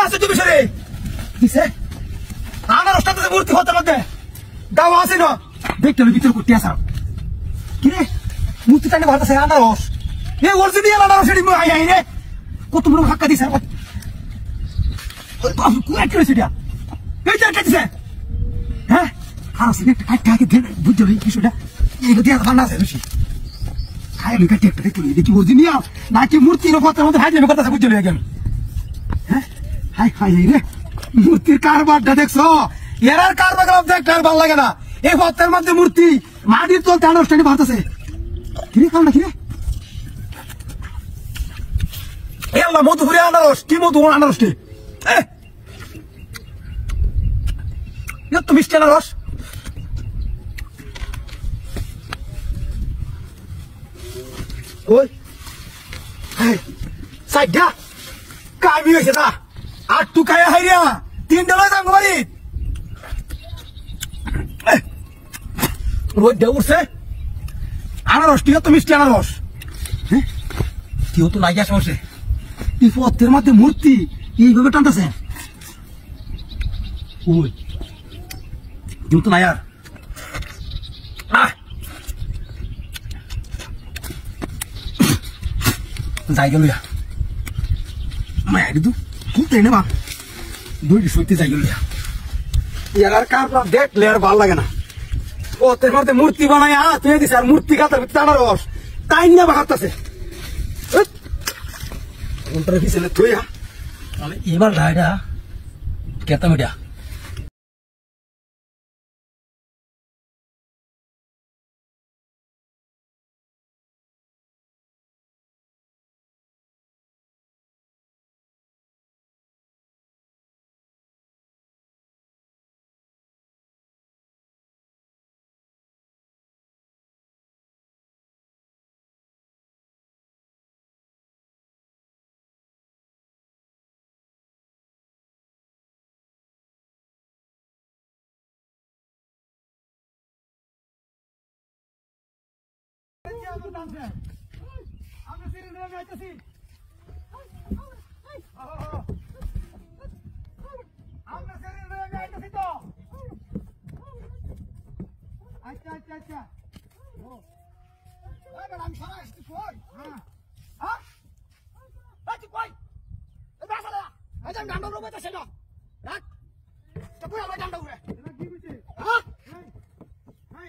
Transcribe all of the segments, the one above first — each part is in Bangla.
আছে তুমি সরে দিছে আনারসটা তো মূর্তি হতে মধ্যে দাও আছে না দেখতে ভিতর করতে আসা কি রে মূর্তি টানে ভারতাছে আনারস এ অরিজিনাল আনারস এডি আই আই রে কত বড় হাক্কা দিছে বাবু কোয়া কি হইছে এটা এইটা কি দিছে হ্যাঁ খারাপ সিনে কাটকে দে বুঝছো এই বিষয়টা এই দিয়া বানা আছে বেশি খাই লই কাটে একটা দেখি দেখি অরিজিনাল নাকি মূর্তির কথার মধ্যে হাইলে কথা বুঝছো লই গেল হ্যাঁ হাই হাই রে মূর্তির কারবারটা দেখছো এরার কারবার দেখতে আর ভালো লাগে না এই ভক্তের মধ্যে মূর্তি মাটির তলতে আনারসটাকে ভারতাছে কিরে খাও না কিরে এই আল্লাহ মধুপুরি আনারস কি মধু আনারসটি এত মিষ্টি আনারস ওই সাইডা কামি হয়েছে না আর তু খায় হাইরা 3টা লয় যাবো বাড়ি রোদ উঠছে আনারস টিও তো মিষ্টি আনারস হ্যাঁ টিও তো লাগিয়া সমস্যা এই পথের মধ্যে মূর্তি এইভাবে টানতেছে ওই টিও তো নাই আর যাই গেল মায়া কিন্তু খুঁজতে নেবা দুইটি সত্যি যাই গেল এর কারবার দেখলে আর ভালো লাগে না পথের মধ্যে মূর্তি বানায় তুই দিস আর মূর্তি কাতার ভিতরে আনারস তাই না বাহাতাছে পিছনে তুই এবার রায়টা কেতাম এটা আমরা সিরে নিয়ে যাইতেছি আমরা সিরে নিয়ে যাইতেছি তো আচ্ছা আচ্ছা আচ্ছা ও এবার আমি সারা আসছি কই হ্যাঁ হ্যাঁ আচ্ছা কই এ বাসালা আজ আমি ডান্ডা রুবে যাচ্ছি না রাখ তো কই আমার ডান্ডা উড়ে এটা কি হইছে হ্যাঁ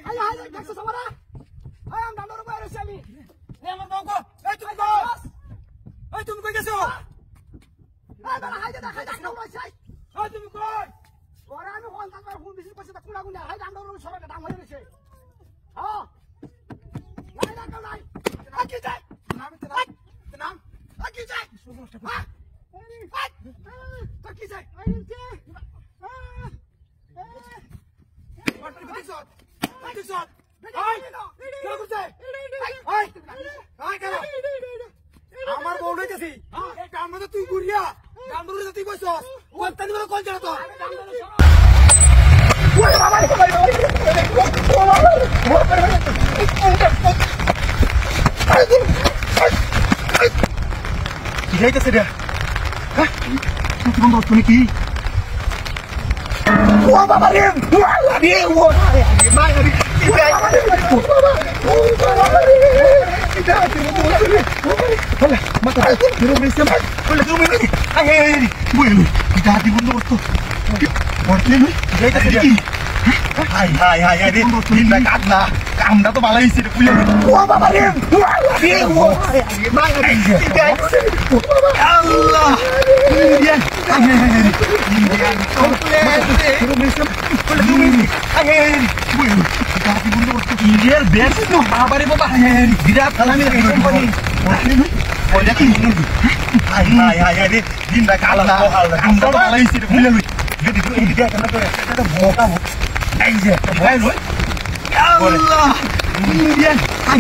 আই আই দেখছ সবারা আই আম ডান্ডা রুবে আসছি আমি আমার বাবু এই তুমি কই এই তুমি কই গেছো এই বালা হাই দা হাই দা উড়াই চাই এই তুমি কই ওরা আমি হল তারপর হুন বেশি পয়সা কুড়া গুনা হাই ডান্ডা রুবে সরাটা দাম হয়ে গেছে হ্যাঁ নাই না নাই আকি যাই নাম তে নাম আকি যাই সমস্যা হ্যাঁ আকি যাই আই নিচে ওয়াটার বিট শট বিট শট আই না করতে আই আই কেন আমার বউ লইতেছি এই কামড়ে তুই গুড়িয়া কামড়ে তুই বসছস ওয়ান্তানি বড় কল জানা তো ওরে বাবা কি যাইতেছে রে হ্যাঁ তুই বন্ধ তুমি কি ও বাবা রে ও রে মারি mata pero me llama hola tú me ay ay bueno kita di mundo tu porte lu jaita sedi hai hai hai hai tinda katna kamda to balai isi puyo wah baba re wah Allah Indian Indian komplete pero me llama hola tú me ay ay bueno kita di mundo tu Indian best no baba re baba birat kalami company porte lu Olha aqui, ai, ai, ai, ai, dinda kala na bola, anda bala isi de mulher, jadi tu ini dia kena tu, ada boka bu, aja, ai lu, Allah, Indian, ai,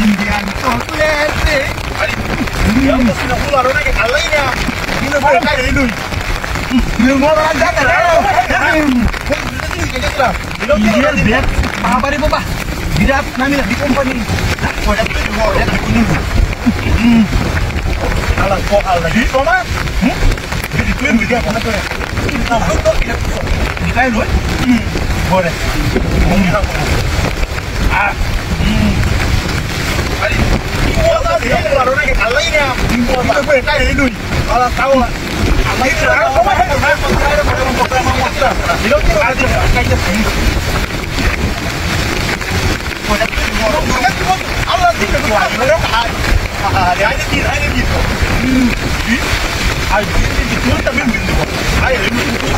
Indian, chocolate, dia mesti nak keluar orang yang kalah ini, ini boka ini lu, dia mau orang jaga lah, Indian bet, apa ni bapa, dia nami lah di company, olha tu, olha tu ni. Alah kok lagi, Toma? Itu yang dia apa tuh? Kita itu, boleh. Ari, ini dia kalau orang yang kalah ini, kita boleh kayak itu. Kalau tahu, apa itu? Apa itu? Itu ada kayak gitu. Allah tidak berkuasa. Dia hanya gitu. Ayo ini gitu tapi minum. Ayo ini itu.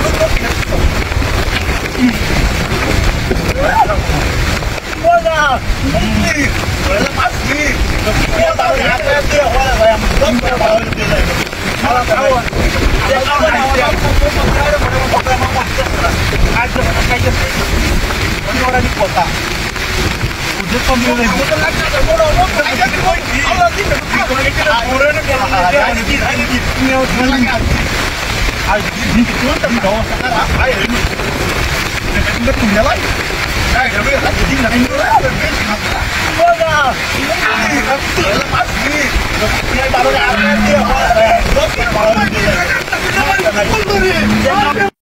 Wala, ini. Wala pasti. Dia tahu apa dia wala yang belum tahu dia. Kalau tahu dia tahu dia ada kayak gitu. Ini orang di kota. Udah pemilik. Allah tidak berkuasa.